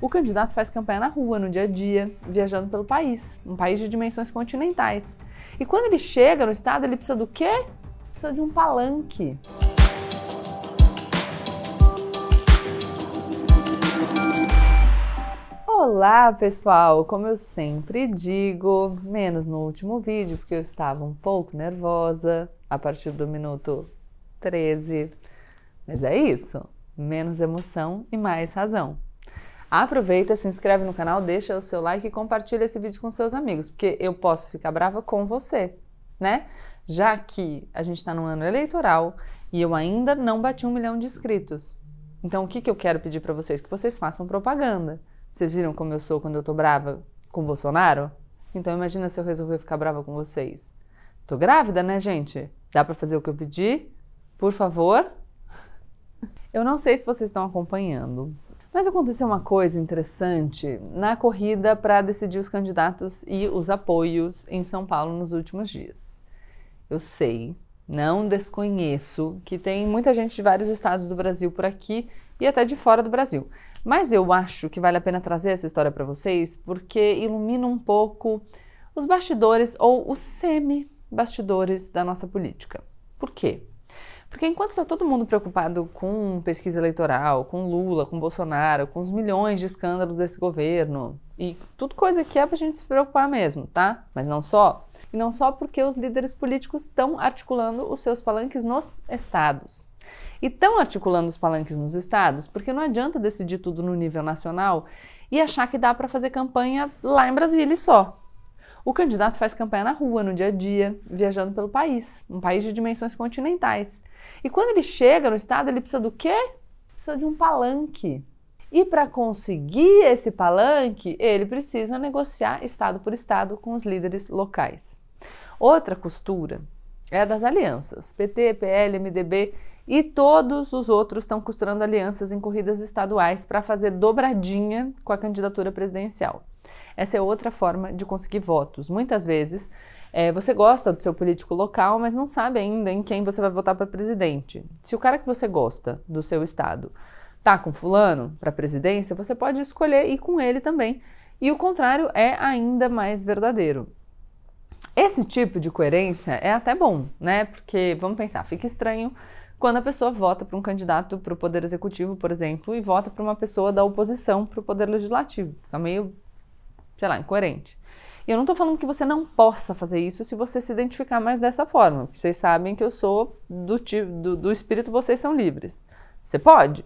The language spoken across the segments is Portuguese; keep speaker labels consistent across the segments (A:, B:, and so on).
A: O candidato faz campanha na rua, no dia a dia, viajando pelo país, um país de dimensões continentais. E quando ele chega no estado, ele precisa do quê? Precisa de um palanque. Olá, pessoal! Como eu sempre digo, menos no último vídeo, porque eu estava um pouco nervosa a partir do minuto 13. Mas é isso, menos emoção e mais razão. Aproveita, se inscreve no canal, deixa o seu like e compartilha esse vídeo com seus amigos, porque eu posso ficar brava com você, né? Já que a gente está no ano eleitoral e eu ainda não bati 1 milhão de inscritos. Então, o que eu quero pedir para vocês? Que vocês façam propaganda. Vocês viram como eu sou quando eu tô brava com o Bolsonaro? Então, imagina se eu resolver ficar brava com vocês. Tô grávida, né, gente? Dá para fazer o que eu pedi? Por favor? Eu não sei se vocês estão acompanhando, mas aconteceu uma coisa interessante na corrida para decidir os candidatos e os apoios em São Paulo nos últimos dias. Eu sei, não desconheço, que tem muita gente de vários estados do Brasil por aqui e até de fora do Brasil. Mas eu acho que vale a pena trazer essa história para vocês porque ilumina um pouco os bastidores ou os semi-bastidores da nossa política. Por quê? Porque enquanto está todo mundo preocupado com pesquisa eleitoral, com Lula, com Bolsonaro, com os milhões de escândalos desse governo, e tudo coisa que é pra gente se preocupar mesmo, tá? Mas não só. E não só porque os líderes políticos estão articulando os seus palanques nos estados. E estão articulando os palanques nos estados porque não adianta decidir tudo no nível nacional e achar que dá para fazer campanha lá em Brasília e só. O candidato faz campanha na rua, no dia a dia, viajando pelo país, um país de dimensões continentais. E quando ele chega no estado, ele precisa do quê? Precisa de um palanque. E para conseguir esse palanque, ele precisa negociar estado por estado com os líderes locais. Outra costura é a das alianças. PT, PL, MDB e todos os outros estão costurando alianças em corridas estaduais para fazer dobradinha com a candidatura presidencial. Essa é outra forma de conseguir votos. Muitas vezes você gosta do seu político local, mas não sabe ainda em quem você vai votar para presidente. Se o cara que você gosta do seu estado tá com fulano para presidência, você pode escolher ir com ele também. E o contrário é ainda mais verdadeiro. Esse tipo de coerência é até bom, né? Porque, vamos pensar, fica estranho quando a pessoa vota para um candidato para o Poder Executivo, por exemplo, e vota para uma pessoa da oposição para o Poder Legislativo. Fica meio, sei lá, incoerente. E eu não tô falando que você não possa fazer isso se você se identificar mais dessa forma, porque vocês sabem que eu sou do espírito vocês são livres. Você pode,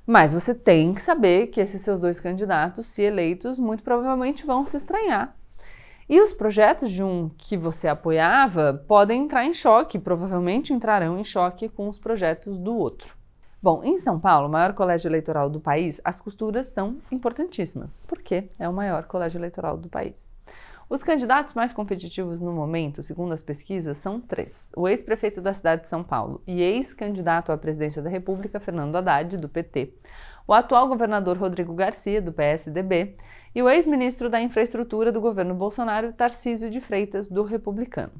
A: mas você tem que saber que esses seus dois candidatos, se eleitos, muito provavelmente vão se estranhar. E os projetos de um que você apoiava podem entrar em choque, provavelmente entrarão em choque com os projetos do outro. Bom, em São Paulo, o maior colégio eleitoral do país, as costuras são importantíssimas, porque é o maior colégio eleitoral do país. Os candidatos mais competitivos no momento, segundo as pesquisas, são 3. O ex-prefeito da cidade de São Paulo e ex-candidato à presidência da República, Fernando Haddad, do PT, o atual governador Rodrigo Garcia, do PSDB, e o ex-ministro da Infraestrutura do governo Bolsonaro, Tarcísio de Freitas, do Republicano.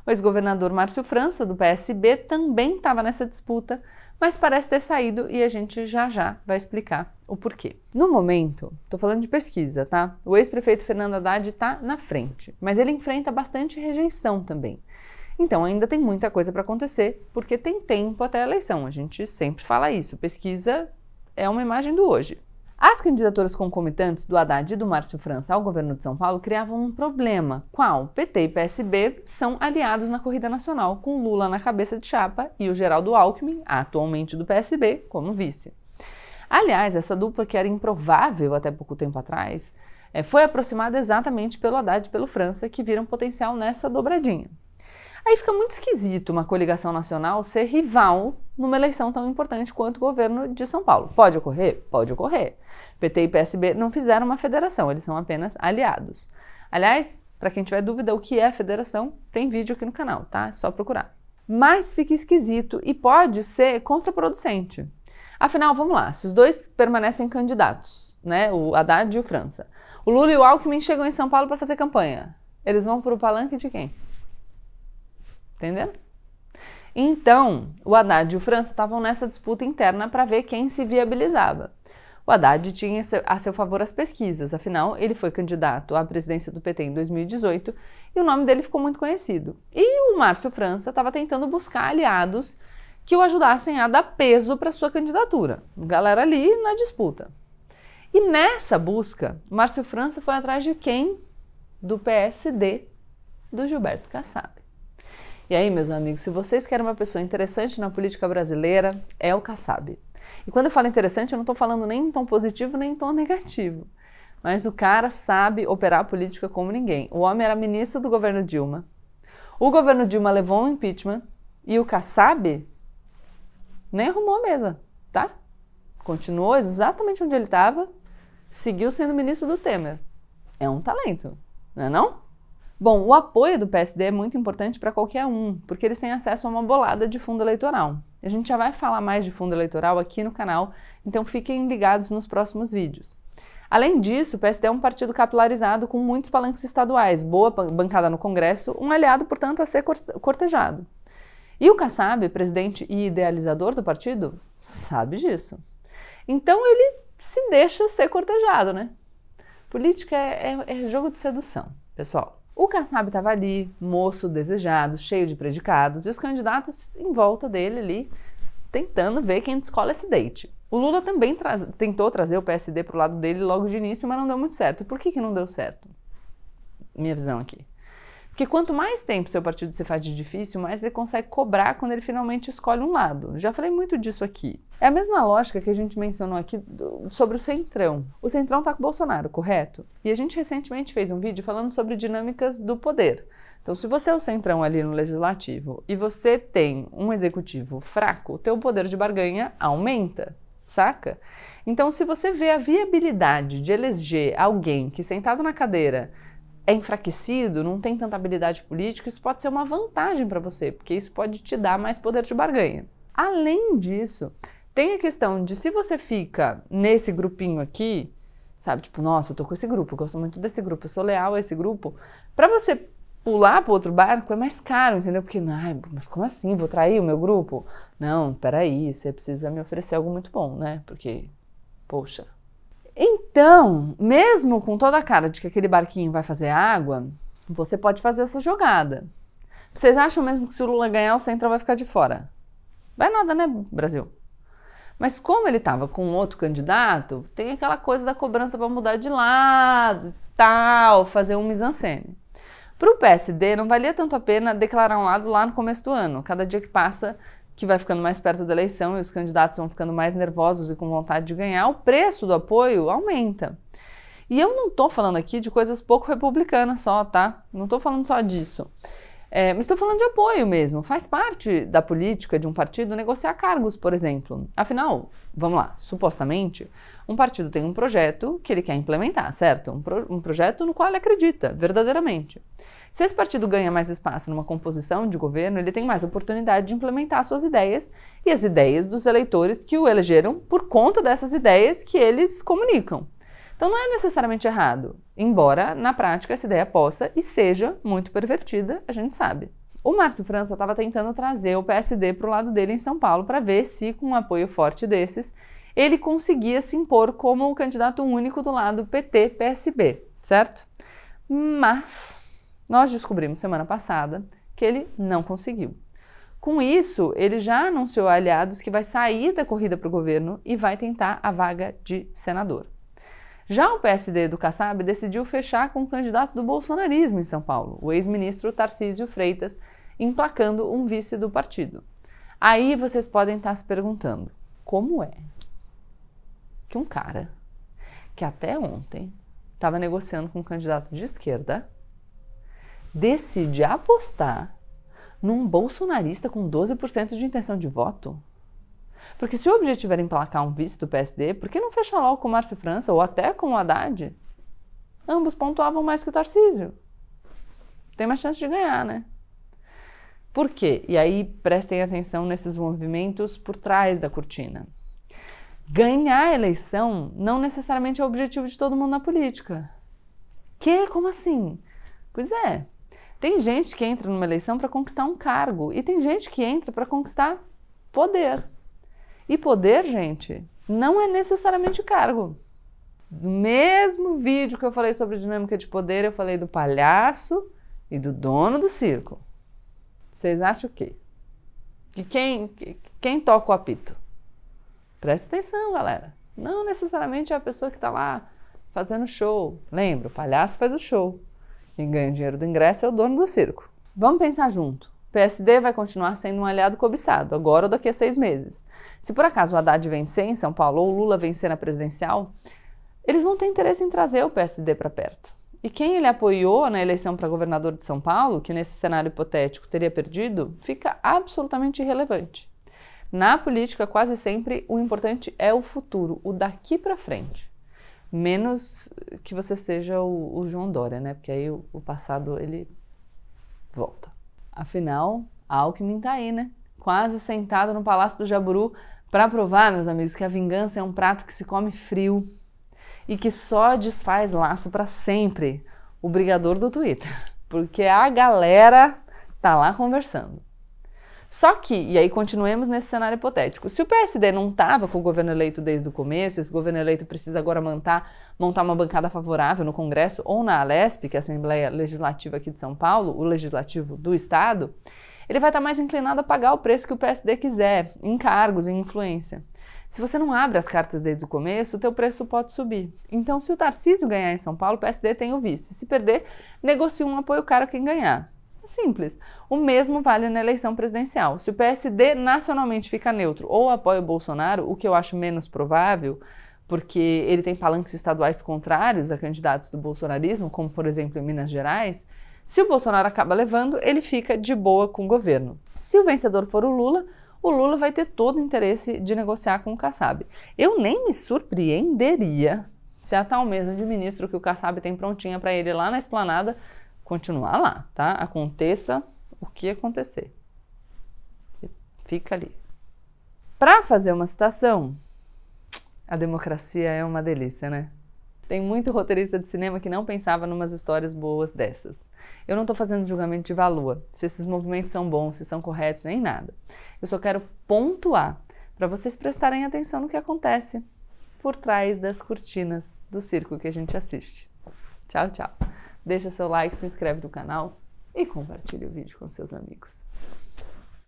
A: O ex-governador Márcio França, do PSB, também estava nessa disputa, mas parece ter saído e a gente já vai explicar o porquê. No momento, tô falando de pesquisa, tá? O ex-prefeito Fernando Haddad tá na frente, mas ele enfrenta bastante rejeição também. Então ainda tem muita coisa para acontecer, porque tem tempo até a eleição. A gente sempre fala isso, pesquisa é uma imagem do hoje. As candidaturas concomitantes do Haddad e do Márcio França ao governo de São Paulo criavam um problema. Qual? PT e PSB são aliados na corrida nacional, com Lula na cabeça de chapa e o Geraldo Alckmin, atualmente do PSB, como vice. Aliás, essa dupla que era improvável até pouco tempo atrás, foi aproximada exatamente pelo Haddad e pelo França, que viram potencial nessa dobradinha. Aí fica muito esquisito uma coligação nacional ser rival numa eleição tão importante quanto o governo de São Paulo. Pode ocorrer? Pode ocorrer. PT e PSB não fizeram uma federação, eles são apenas aliados. Aliás, para quem tiver dúvida o que é federação, tem vídeo aqui no canal, tá? É só procurar. Mas fica esquisito e pode ser contraproducente. Afinal, vamos lá, se os dois permanecem candidatos, né, o Haddad e o França, o Lula e o Alckmin chegam em São Paulo para fazer campanha, eles vão para o palanque de quem? Entendendo? Então, o Haddad e o França estavam nessa disputa interna para ver quem se viabilizava. O Haddad tinha a seu favor as pesquisas, afinal, ele foi candidato à presidência do PT em 2018 e o nome dele ficou muito conhecido. E o Márcio França estava tentando buscar aliados que o ajudassem a dar peso para sua candidatura. Galera ali na disputa. E nessa busca, Márcio França foi atrás de quem? Do PSD, do Gilberto Kassab. E aí, meus amigos, se vocês querem uma pessoa interessante na política brasileira, é o Kassab. E quando eu falo interessante, eu não estou falando nem em tom positivo, nem em tom negativo. Mas o cara sabe operar a política como ninguém. O homem era ministro do governo Dilma. O governo Dilma levou um impeachment e o Kassab nem arrumou a mesa, tá? Continuou exatamente onde ele estava, seguiu sendo ministro do Temer. É um talento, não é não? Bom, o apoio do PSD é muito importante para qualquer um, porque eles têm acesso a uma bolada de fundo eleitoral. A gente já vai falar mais de fundo eleitoral aqui no canal, então fiquem ligados nos próximos vídeos. Além disso, o PSD é um partido capilarizado com muitos palanques estaduais, boa bancada no Congresso, um aliado, portanto, a ser cortejado. E o Kassab, presidente e idealizador do partido, sabe disso. Então ele se deixa ser cortejado, né? Política é jogo de sedução, pessoal. O Kassab estava ali, moço, desejado, cheio de predicados, e os candidatos em volta dele ali, tentando ver quem descola esse date. O Lula também tentou trazer o PSD para o lado dele logo de início, mas não deu muito certo. Por que não deu certo? Minha visão aqui. Porque quanto mais tempo seu partido se faz de difícil, mais ele consegue cobrar quando ele finalmente escolhe um lado. Já falei muito disso aqui. É a mesma lógica que a gente mencionou aqui sobre o Centrão. O Centrão tá com o Bolsonaro, correto? E a gente recentemente fez um vídeo falando sobre dinâmicas do poder. Então, se você é o Centrão ali no Legislativo e você tem um Executivo fraco, o teu poder de barganha aumenta, saca? Então, se você vê a viabilidade de eleger alguém que sentado na cadeira é enfraquecido, não tem tanta habilidade política, isso pode ser uma vantagem para você, porque isso pode te dar mais poder de barganha. Além disso, tem a questão de se você fica nesse grupinho aqui, sabe, tipo, nossa, eu tô com esse grupo, eu gosto muito desse grupo, eu sou leal a esse grupo, para você pular para outro barco é mais caro, entendeu? Porque, mas como assim, vou trair o meu grupo? Não, peraí, você precisa me oferecer algo muito bom, né? Porque, poxa... Então, mesmo com toda a cara de que aquele barquinho vai fazer água, você pode fazer essa jogada. Vocês acham mesmo que se o Lula ganhar, o Centrão vai ficar de fora? Vai nada, né, Brasil? Mas como ele estava com outro candidato, tem aquela coisa da cobrança para mudar de lado, tal, fazer um mise-en-scène. Para o PSD, não valia tanto a pena declarar um lado lá no começo do ano. Cada dia que passa, que vai ficando mais perto da eleição e os candidatos vão ficando mais nervosos e com vontade de ganhar, o preço do apoio aumenta. E eu não estou falando aqui de coisas pouco republicanas só, tá? Não estou falando só disso. Mas estou falando de apoio mesmo. Faz parte da política de um partido negociar cargos, por exemplo. Afinal, vamos lá, supostamente, um partido tem um projeto que ele quer implementar, certo? Um projeto no qual ele acredita, verdadeiramente. Se esse partido ganha mais espaço numa composição de governo, ele tem mais oportunidade de implementar suas ideias e as ideias dos eleitores que o elegeram por conta dessas ideias que eles comunicam. Então não é necessariamente errado, embora na prática essa ideia possa e seja muito pervertida, a gente sabe. O Márcio França estava tentando trazer o PSD para o lado dele em São Paulo para ver se, com um apoio forte desses, ele conseguia se impor como o candidato único do lado PT-PSB, certo? Mas nós descobrimos semana passada que ele não conseguiu. Com isso, ele já anunciou a aliados que vai sair da corrida para o governo e vai tentar a vaga de senador. Já o PSD do Kassab decidiu fechar com o candidato do bolsonarismo em São Paulo, o ex-ministro Tarcísio Freitas, emplacando um vice do partido. Aí vocês podem estar se perguntando, como é que um cara que até ontem estava negociando com um candidato de esquerda decide apostar num bolsonarista com 12% de intenção de voto? Porque se o objetivo era emplacar um vice do PSD, por que não fecha logo com o Márcio França ou até com o Haddad? Ambos pontuavam mais que o Tarcísio. Tem mais chance de ganhar, né? Por quê? E aí prestem atenção nesses movimentos por trás da cortina. Ganhar a eleição não necessariamente é o objetivo de todo mundo na política. Como assim? Pois é. Tem gente que entra numa eleição para conquistar um cargo e tem gente que entra para conquistar poder. E poder, gente, não é necessariamente cargo. No mesmo vídeo que eu falei sobre dinâmica de poder, eu falei do palhaço e do dono do circo. Vocês acham o quê? Que quem toca o apito? Presta atenção, galera. Não necessariamente é a pessoa que está lá fazendo show. Lembra, o palhaço faz o show. Quem ganha o dinheiro do ingresso é o dono do circo. Vamos pensar junto. O PSD vai continuar sendo um aliado cobiçado, agora ou daqui a 6 meses. Se por acaso o Haddad vencer em São Paulo ou o Lula vencer na presidencial, eles vão ter interesse em trazer o PSD para perto. E quem ele apoiou na eleição para governador de São Paulo, que nesse cenário hipotético teria perdido, fica absolutamente irrelevante. Na política, quase sempre, o importante é o futuro, o daqui para frente. Menos que você seja o João Dória, né? Porque aí o passado, ele volta. Afinal, a Alckmin tá aí, né? Quase sentado no Palácio do Jaburu para provar, meus amigos, que a vingança é um prato que se come frio e que só desfaz laço para sempre. O brigador do Twitter. Porque a galera tá lá conversando. Só que, e aí continuemos nesse cenário hipotético, se o PSD não estava com o governo eleito desde o começo, esse governo eleito precisa agora montar uma bancada favorável no Congresso ou na Alesp, que é a Assembleia Legislativa aqui de São Paulo, o legislativo do Estado, ele vai estar mais inclinado a pagar o preço que o PSD quiser, em cargos, em influência. Se você não abre as cartas desde o começo, o teu preço pode subir. Então, se o Tarcísio ganhar em São Paulo, o PSD tem o vice. Se perder, negocia um apoio caro a quem ganhar. É simples. O mesmo vale na eleição presidencial. Se o PSD nacionalmente fica neutro ou apoia o Bolsonaro, o que eu acho menos provável, porque ele tem palanques estaduais contrários a candidatos do bolsonarismo, como por exemplo em Minas Gerais, se o Bolsonaro acaba levando, ele fica de boa com o governo. Se o vencedor for o Lula vai ter todo o interesse de negociar com o Kassab. Eu nem me surpreenderia se a tal mesa de ministro que o Kassab tem prontinha para ele lá na esplanada continuar lá, tá? Aconteça o que acontecer. Fica ali. Para fazer uma citação, a democracia é uma delícia, né? Tem muito roteirista de cinema que não pensava numas histórias boas dessas. Eu não tô fazendo julgamento de valor, se esses movimentos são bons, se são corretos, nem nada. Eu só quero pontuar para vocês prestarem atenção no que acontece por trás das cortinas do circo que a gente assiste. Tchau, tchau. Deixa seu like, se inscreve no canal e compartilhe o vídeo com seus amigos.